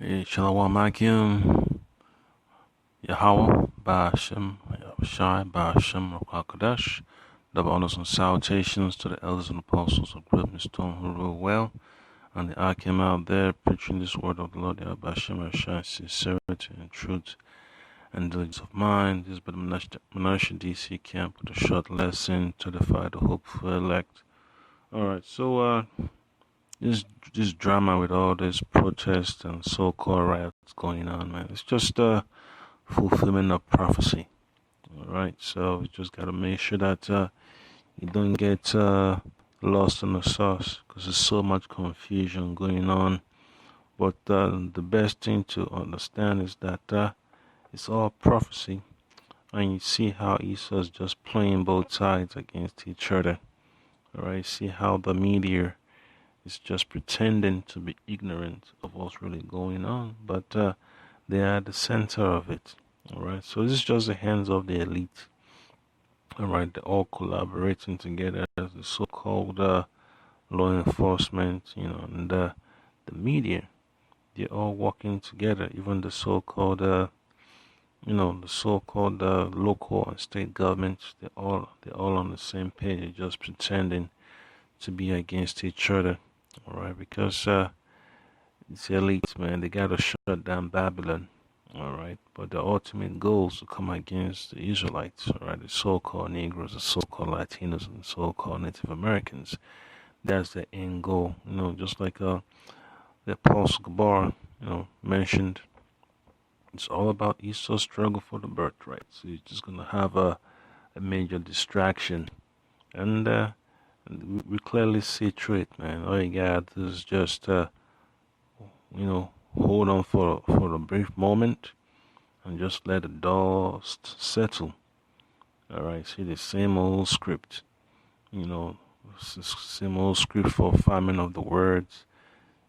Shalom Akim, Yahweh, Ba'ashem, Yahushai, Ba'ashem, Rakakadosh. Double honors and salutations to the elders and apostles of Great Stone who rule well, and the Akim out there preaching this word of the Lord, Ba'ashem, Yahushai, sincerity and truth and diligence of mind. This is but the Menashe DC camp with a short lesson to edify the hopeful elect. Alright, so this drama with all this protest and so-called riots going on, man, it's just fulfillment of prophecy. All right, so we just got to make sure that you don't get lost in the sauce, because there's so much confusion going on. But the best thing to understand is that it's all prophecy, and you see how Esau's just playing both sides against each other. All right, see how the media is just pretending to be ignorant of what's really going on, but they are at the center of it. All right, so this is just the hands of the elite. All right, they're all collaborating together as the so-called law enforcement, and the media. They're all working together. Even the so-called, the so-called local and state governments. They're all on the same page. They're just pretending to be against each other. All right, because it's elite, man. They gotta shut down Babylon. All right, but the ultimate goal is to come against the Israelites, all right, the so-called Negroes, the so-called Latinos, and the so-called Native Americans. That's the end goal, just like the Apostle Gabar, mentioned. It's all about Esau's struggle for the birthright. So he's just gonna have a major distraction, and we clearly see through it, man. All you got is just, hold on for a brief moment and just let the dust settle. All right, see the same old script, same old script for farming of the words.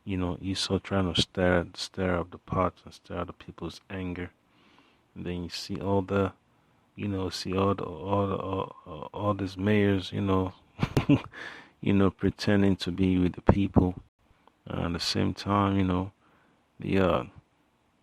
Esau trying to stir up the pot and stir up the people's anger. And then you see all the, see all these mayors, pretending to be with the people. And at the same time, the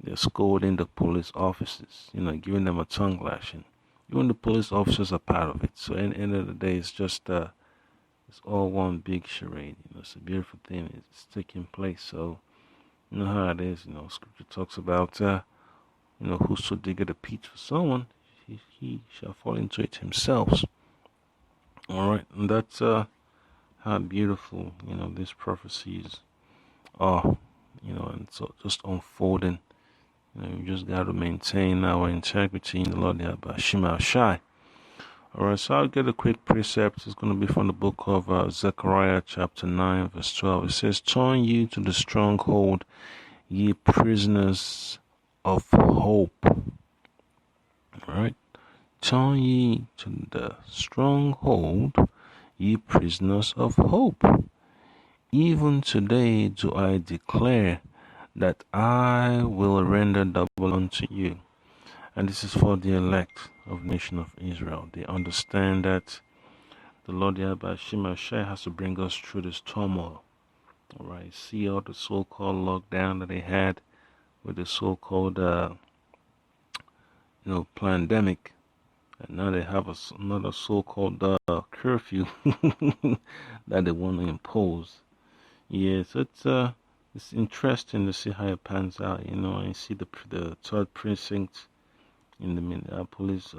they're scolding the police officers, giving them a tongue lashing. Even the police officers are part of it. So at the end of the day, it's just it's all one big charade. It's a beautiful thing. It's taking place. So you know how it is. Scripture talks about whoso diggeth a pit for someone, he shall fall into it himself. All right, and that's how beautiful these prophecies are. And so just unfolding. We just got to maintain our integrity in the Lord Yahweh Shai. Alright, so I'll get a quick precept. It's going to be from the book of Zechariah chapter 9 verse 12. It says, "Turn ye to the stronghold, ye prisoners of hope." Alright, turn ye to the stronghold, ye prisoners of hope. Even today do I declare that I will render double unto you. And this is for the elect of the nation of Israel. They understand that the Lord Yahweh Shai has to bring us through this turmoil. All right, see all the so-called lockdown that they had with the so-called, pandemic, and now they have another so-called curfew that they want to impose. Yes, it's interesting to see how it pans out. And you see the third precinct in the Minneapolis,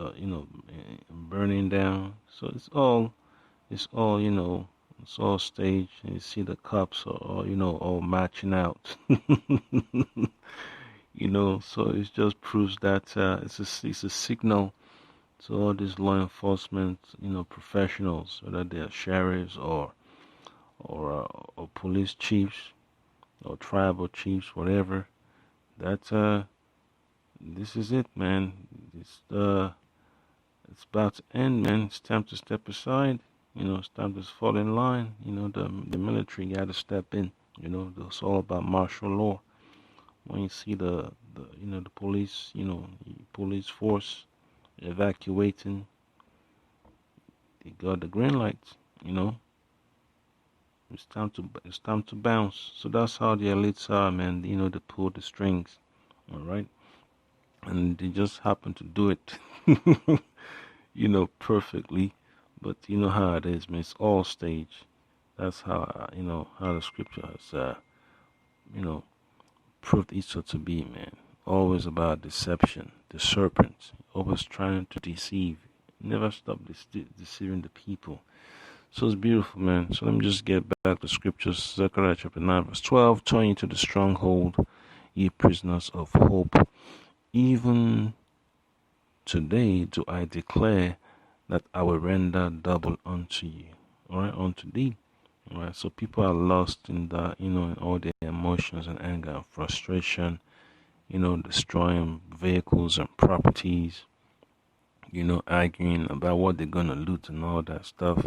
burning down. So it's all, it's all staged. And you see the cops are all marching out. So it just proves that it's a signal to all these law enforcement, professionals, whether they are sheriffs or police chiefs or tribal chiefs, whatever. That this is it, man. It's about to end, man. It's time to step aside. It's time to fall in line. The military got to step in. It's all about martial law. When you see the police, police force evacuating, they got the green lights. It's time to bounce. So that's how the elites are, man. They pull the strings, all right, and they just happen to do it, perfectly. But you know how it is, man. It's all stage. That's how how the scripture has you know proved it so to be, man. Always about deception, the serpent, always trying to deceive. Never stop deceiving the people. So it's beautiful, man. So let me just get back to scriptures. Zechariah chapter 9, verse 12. Turn you to the stronghold, ye prisoners of hope. Even today do I declare that I will render double unto you. Alright, unto thee. Alright, so people are lost in that, in all their emotions and anger and frustration, destroying vehicles and properties, arguing about what they're gonna loot and all that stuff.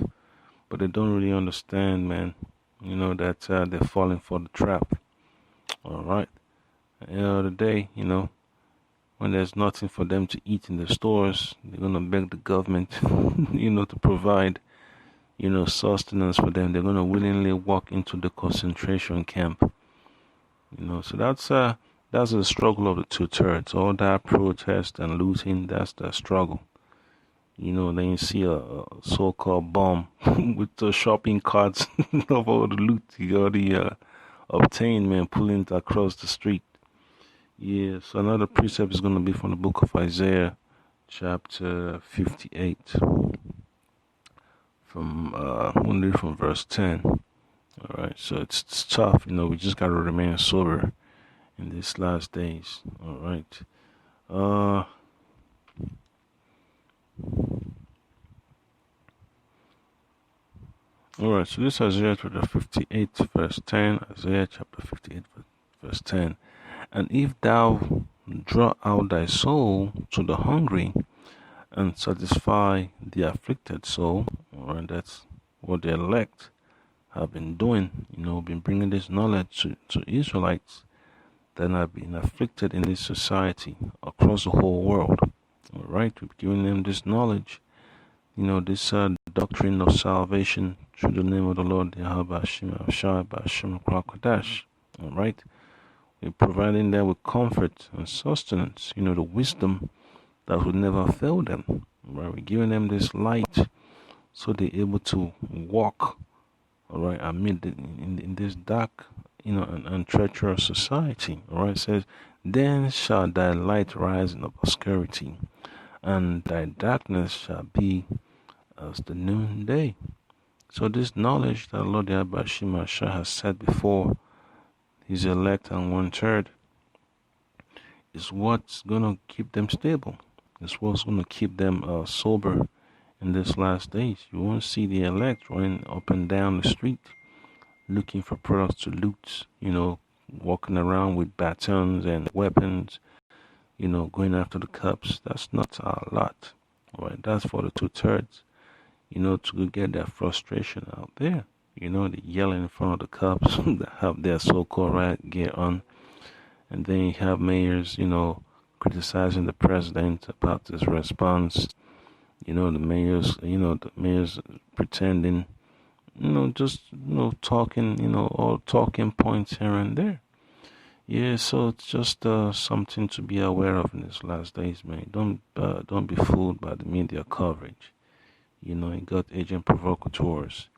But they don't really understand, man, that they're falling for the trap. Alright. At the end of the day, when there's nothing for them to eat in the stores, they're gonna beg the government, to provide, sustenance for them. They're gonna willingly walk into the concentration camp. So that's the struggle of the 2/3. All that protest and looting, that's the struggle. Then you see a so-called bomb with the shopping carts of all the loot you already obtained, man, pulling it across the street. Yeah, so another precept is going to be from the book of Isaiah, chapter 58, only from verse 10. All right, so it's tough, we just got to remain sober in these last days. All right. Alright, so this is Isaiah chapter 58, verse 10. Isaiah chapter 58, verse 10. And if thou draw out thy soul to the hungry and satisfy the afflicted soul, alright, that's what the elect have been doing, been bringing this knowledge to Israelites that have been afflicted in this society across the whole world. Alright, we're giving them this knowledge, this doctrine of salvation through the name of the Lord, Yahweh Shai Bashim Krakadash. Alright, we're providing them with comfort and sustenance, the wisdom that would never fail them. Right, we're giving them this light so they're able to walk, alright, amid in this dark, and treacherous society. Alright, it says, then shall thy light rise in obscurity, and thy darkness shall be as the noonday. So this knowledge that Lord Yahweh Shah has set before his elect and 1/3 is what's gonna keep them stable. It's what's gonna keep them sober in this last days. You won't see the elect running up and down the street looking for products to loot, walking around with batons and weapons, going after the cops. That's not our lot. Alright, that's for the 2/3. To get their frustration out there. They yell in front of the cops that have their so-called riot gear on. And then you have mayors, criticizing the president about his response. The mayors pretending, just, talking, all talking points here and there. Yeah, so it's just something to be aware of in these last days, man. Don't be fooled by the media coverage. You got agent provocateurs,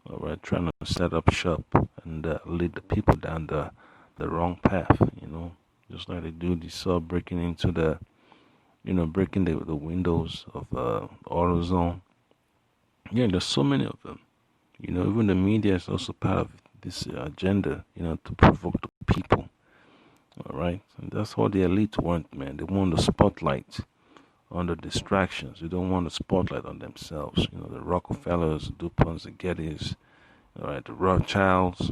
alright, trying to set up shop and lead the people down the wrong path, just like they do this breaking into breaking the windows of AutoZone. Yeah, there's so many of them. Even the media is also part of this agenda, to provoke the people, alright, and that's what the elite want, man. They want the spotlight on the distractions. They don't want the spotlight on themselves. The Rockefellers, the DuPonts, the Gettys, alright, the Rothschilds,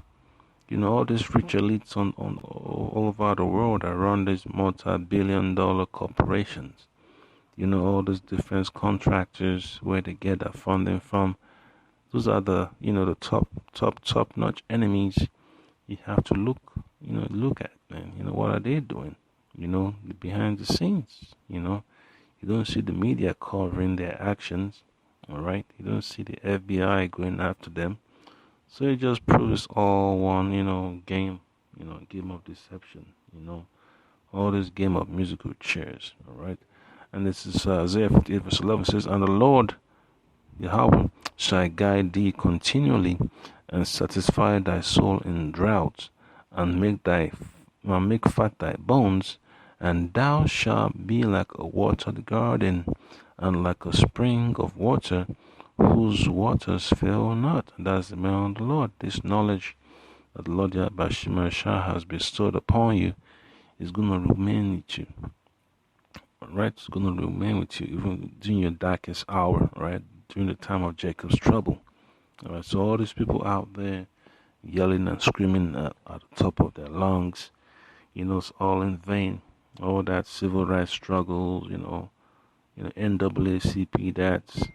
all these rich elites on all over the world that run these multi-billion-dollar corporations. All these defense contractors, where they get their funding from. Those are the top-notch enemies you have to look at, man. What are they doing? Behind the scenes, You don't see the media covering their actions, alright? You don't see the FBI going after them. So it just proves all one, game, game of deception, all this game of musical chairs, all right? And this is Isaiah 58 verse 11 says, And the Lord, Yahweh, shall guide thee continually, and satisfy thy soul in drought, and make fat thy bones, and thou shalt be like a watered garden, and like a spring of water, whose waters fail not. That's the man of the Lord. This knowledge that the Lord Yahweh has bestowed upon you is going to remain with you. Right? It's going to remain with you even during your darkest hour, right? During the time of Jacob's trouble. All right. So all these people out there yelling and screaming at the top of their lungs, it's all in vain. All that civil rights struggles, NAACP, that's,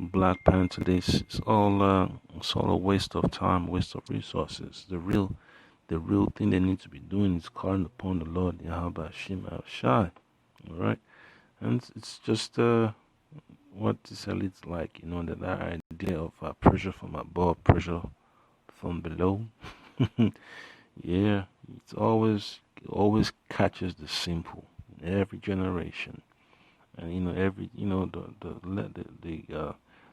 Black Panther, this, it's all a waste of time, waste of resources. The real thing they need to be doing is calling upon the Lord Yahweh Shem Al Shai. Alright? And it's just what this elite's like, that idea of pressure from above, pressure from below. Yeah, it always catches the simple in every generation. And every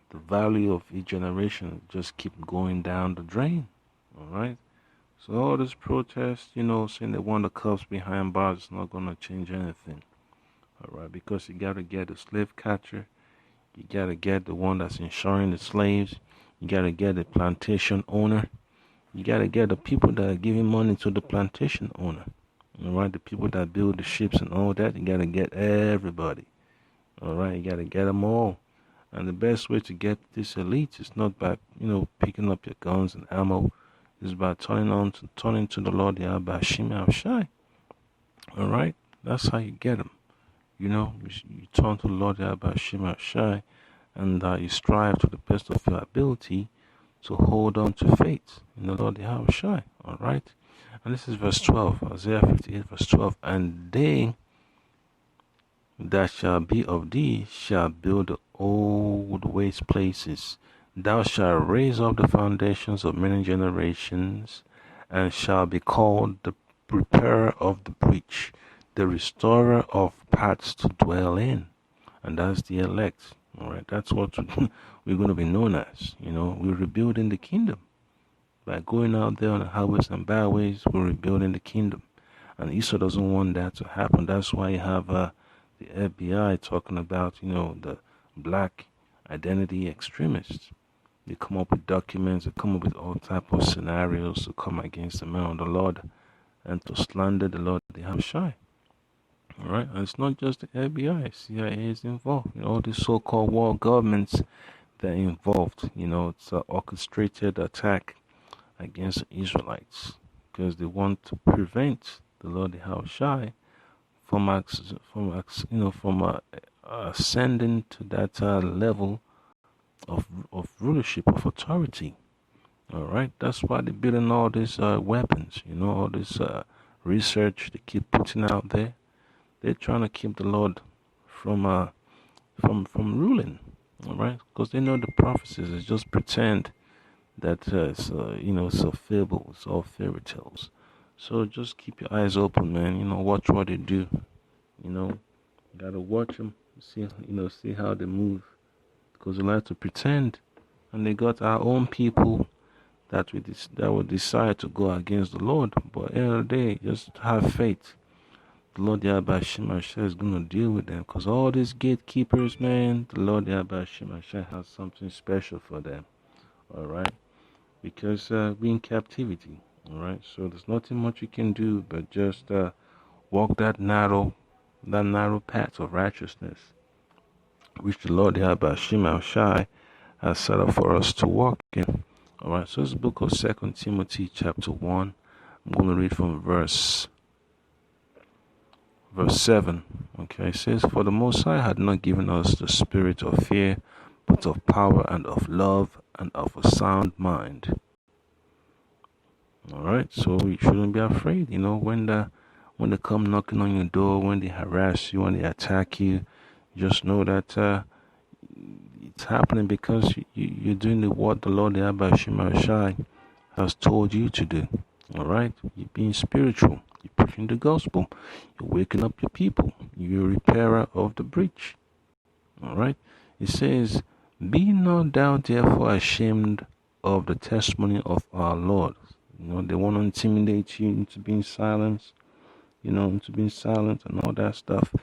the value of each generation just keep going down the drain. Alright? So all this protest, saying they want the cops behind bars is not gonna change anything. Alright, because you gotta get the slave catcher, you gotta get the one that's insuring the slaves, you gotta get the plantation owner, you gotta get the people that are giving money to the plantation owner. Alright, the people that build the ships and all that, you gotta get everybody. Alright, you gotta get them all. And the best way to get this elite is not by, picking up your guns and ammo. Is by turning to the Lord Yahweh Shem Al Shai. Alright? That's how you get them. You turn to the Lord Yahweh Shem Al Shai, and you strive to the best of your ability to hold on to faith in the Lord Yahweh Shai. Alright? And this is verse 12, Isaiah 58 verse 12. And they that shall be of thee shall build the old waste places. Thou shalt raise up the foundations of many generations, and shall be called the repairer of the breach, the restorer of paths to dwell in. And that's the elect. Alright, that's what we're going to be known as. We're rebuilding the kingdom. By going out there on the highways and byways, we're rebuilding the kingdom. And Esau doesn't want that to happen. That's why you have the FBI talking about, the black identity extremists. They come up with documents, they come up with all type of scenarios to come against the man of the Lord and to slander the Lord they have shy. Alright, and it's not just the FBI, CIA is involved. All these so-called world governments that are involved. It's an orchestrated attack against the Israelites because they want to prevent the Lord they have shy from ascending to that level of rulership, of authority. Alright, that's why they're building all these weapons, all this research they keep putting out there. They're trying to keep the Lord from ruling. Alright, because they know the prophecies is just pretend that it's a fable, it's all fairy tales. So just keep your eyes open, man. Watch what they do. Gotta watch them, see how they move, because they like to pretend, and they got our own people that will decide to go against the Lord. But at the end of the day, just have faith. The Lord Yahweh Shem Shai is gonna deal with them, because all these gatekeepers, man, the Lord Yahweh Shem Shai has something special for them. All right, because we're in captivity. All right, so there's nothing much you can do but just walk that narrow path of righteousness, which the Lord Yahweh Shem Shai has set up for us to walk in. Alright, so it's the book of 2 Timothy chapter 1. I'm going to read from verse 7. Okay, it says, For the Most High had not given us the spirit of fear, but of power and of love and of a sound mind. Alright, so you shouldn't be afraid, when they come knocking on your door, when they harass you, when they attack you, just know that It's happening because you're doing what the Lord Yahweh Shai has told you to do. All right? You're being spiritual. You're preaching the gospel. You're waking up your people. You're a repairer of the breach. All right? It says, be not thou therefore ashamed of the testimony of our Lord. They want to intimidate you into being silent, into being silent and all that stuff.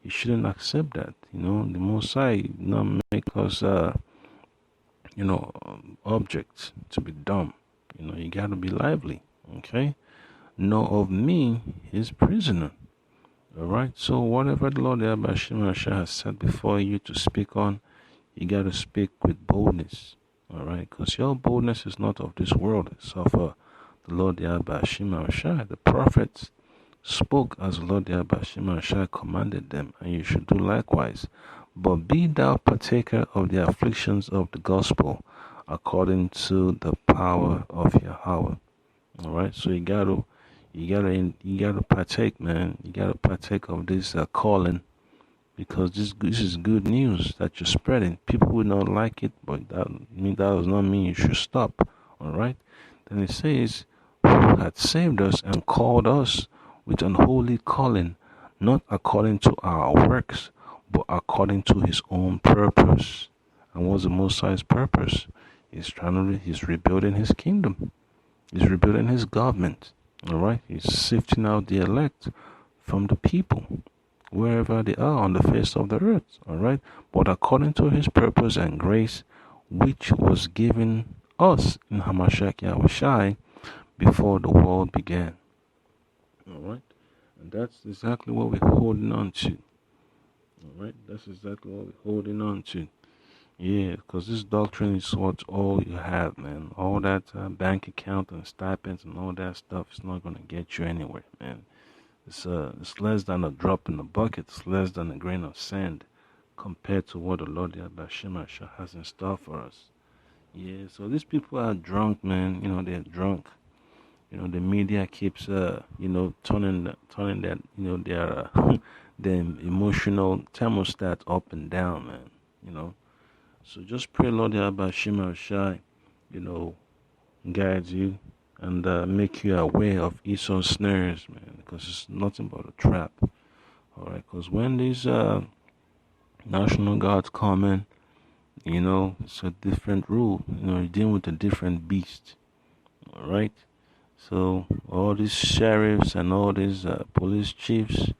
You shouldn't accept that. The Most High not make us, objects to be dumb. You got to be lively. Okay? Know of me, his prisoner. All right? So whatever the Lord has set before you to speak on, you got to speak with boldness. All right? Because your boldness is not of this world. It's of the Lord Shai. The prophets spoke as the Lord Shai commanded them, and you should do likewise. But be thou partaker of the afflictions of the gospel according to the power of Yahweh. All right, so you gotta partake, man. You gotta partake of this calling, because this is good news that you're spreading. People will not like it, but that does not mean you should stop. All right. Then it says, "Who had saved us and called us with an holy calling, not according to our works, but according to His own purpose." And what's the Most High's purpose? He's rebuilding His kingdom. He's rebuilding His government. All right. He's sifting out the elect from the people, wherever they are on the face of the earth. All right. But according to His purpose and grace, which was given us in Hamashiach Yahushai before the world began. All right. And that's exactly what we're holding on to. All right. That's exactly what we're holding on to. Yeah, because this doctrine is what all you have, man. All that bank account and stipends and all that stuff is not going to get you anywhere, man. It's less than a drop in the bucket. It's less than a grain of sand compared to what the Lord Yahweh has in store for us. Yeah, so these people are drunk, man. They're drunk. The media keeps, turning that, their their emotional thermostat up and down, man. So just pray, Lord Yahweh Shai, guides you and make you aware of Esau's snares, man, because it's nothing but a trap. All right, because when these National Guards come in, it's a different rule. You're dealing with a different beast. All right. So all these sheriffs and all these police chiefs,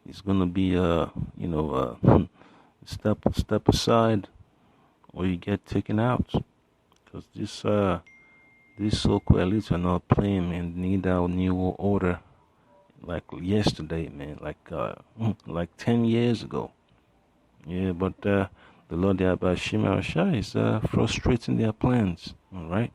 it's gonna be step aside, or you get taken out, because these so-called elites are not playing, man. They need our new order like yesterday, man, like 10 years ago. Yeah, but the Lord Yahweh Shai is frustrating their plans. All right.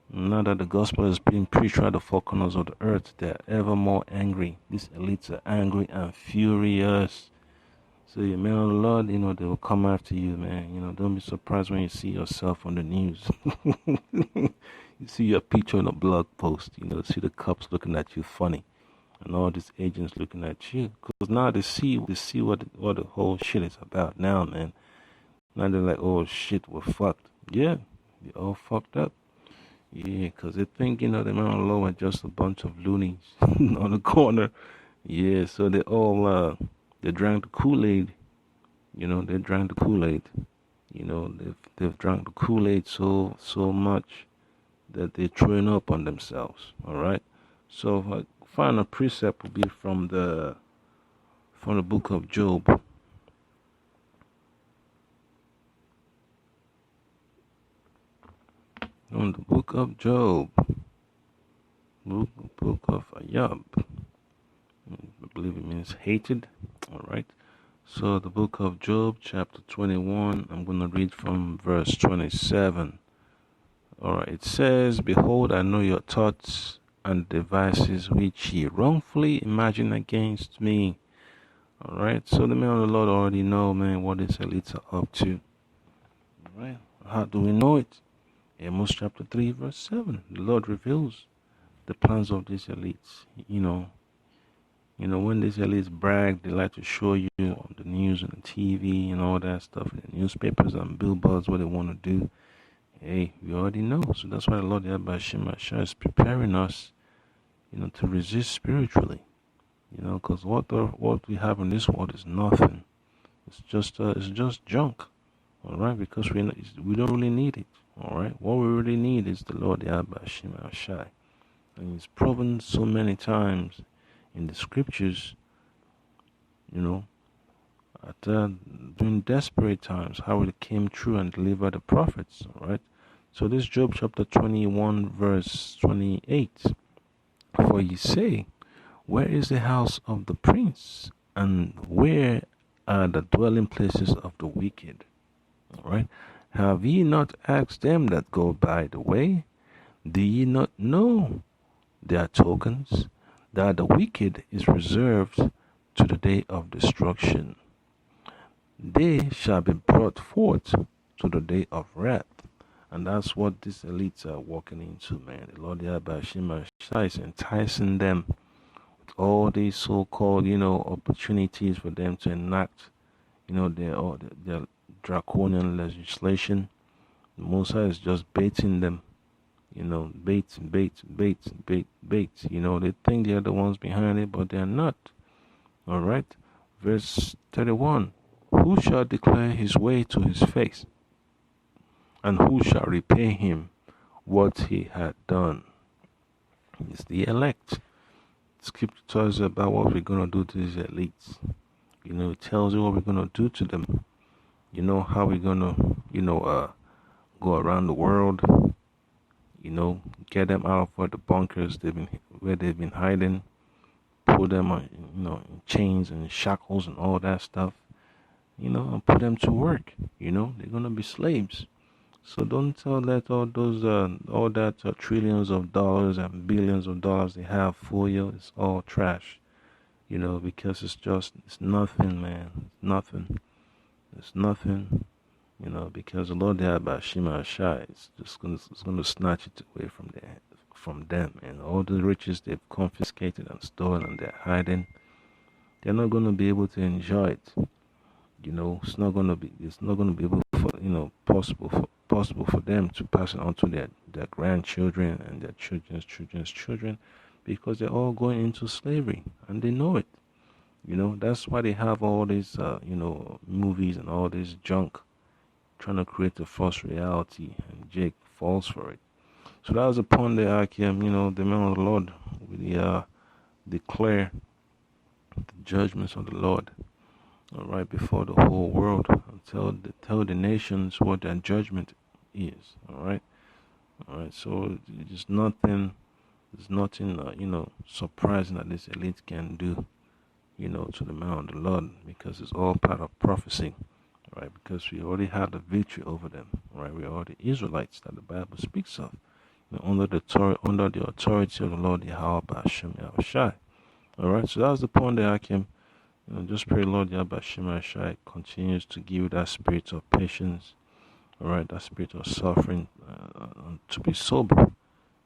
Now that the gospel is being preached at the four corners of the earth, they're ever more angry. These elites are angry and furious. So, you man of the Lord, they will come after you, man. Don't be surprised when you see yourself on the news. You see your picture on a blog post, see the cops looking at you funny, and all these agents looking at you. Because now they see what the whole shit is about now, man. Now they're like, oh shit, we're fucked. Yeah, you're all fucked up. Yeah, because they think, the man of the Lord are just a bunch of loonies on the corner. Yeah, so they all, they drank the Kool-Aid. They drank the Kool-Aid. They've drank the Kool-Aid so much that they're throwing up on themselves. All right. So final precept will be from the book of Job. From the book of Job, book of Ayub. I believe it means hated. All right. So the book of Job, chapter 21. I'm going to read from verse 27. All right. It says, "Behold, I know your thoughts and devices which ye wrongfully imagine against me." All right. So the men of the Lord already know, man, what these elites are up to. All right. How do we know it? Amos chapter 3, verse 7. The Lord reveals the plans of these elites. You know, when these elites brag, they like to show you on the news and the TV and all that stuff, the newspapers and billboards, what they want to do. Hey, we already know. So that's why the Lord Yabashima is preparing us, to resist spiritually. Because what we have in this world is nothing. It's just junk. All right, because we don't really need it. All right, what we really need is the Lord Yabashima Shai, and He's proven so many times in the scriptures, you know, during desperate times, how He came true and delivered the prophets. All right, so this Job chapter 21 verse 28. For ye say, where is the house of the prince, and where are the dwelling places of the wicked? All right. Have ye not asked them that go by the way? Do ye not know their tokens, that the wicked is reserved to the day of destruction? They shall be brought forth to the day of wrath. And that's what these elites are walking into, man. The Lord Yahweh is enticing them with all these so-called, opportunities for them to enact, their draconian legislation. The Most High is just baiting them, bait, bait, bait, bait, bait. They think they're the ones behind it, but they're not. All right. Verse 31. Who shall declare his way to his face? And who shall repay him what he had done? It's the elect. Scripture tells you about what we're going to do to these elites. It tells you what we're going to do to them. How we're going to, go around the world, get them out of where the bunkers where they've been hiding, put them on, in chains and shackles and all that stuff, and put them to work. They're going to be slaves. So don't let all that trillions of dollars and billions of dollars they have for you. It's all trash, because it's nothing, man. It's nothing. It's nothing, because the Lord Shima Shai is just gonna snatch it away from them, and all the riches they've confiscated and stolen and they're hiding. They're not gonna be able to enjoy it. It's not gonna be able possible for them to pass it on to their grandchildren and their children's children, because they're all going into slavery and they know it. That's why they have all these movies and all this junk trying to create a false reality, and Jake falls for it. So that was upon the Akim, the man of the Lord, we declare the judgments of the Lord, all right, before the whole world, and tell the nations what their judgment is, all right. So there's nothing, surprising that this elite can do, to the man of the Lord, because it's all part of prophecy, right? Because we already had the victory over them, right? We are the Israelites that the Bible speaks of, under the authority of the Lord Yahweh Ba'ashem Yahushai. All right, so that's the point that I can, just pray, Lord Yahweh Ba'ashem Yahushai continues to give you that spirit of patience, all right, that spirit of suffering, to be sober,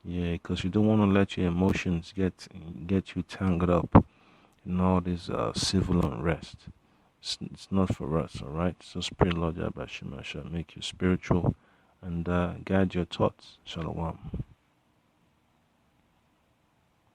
yeah, because you don't want to let your emotions get you tangled up in all this civil unrest. It's not for us, all right? So pray, Lord Yahweh Ba'ashem Yahushai, make you spiritual and guide your thoughts. Shalom.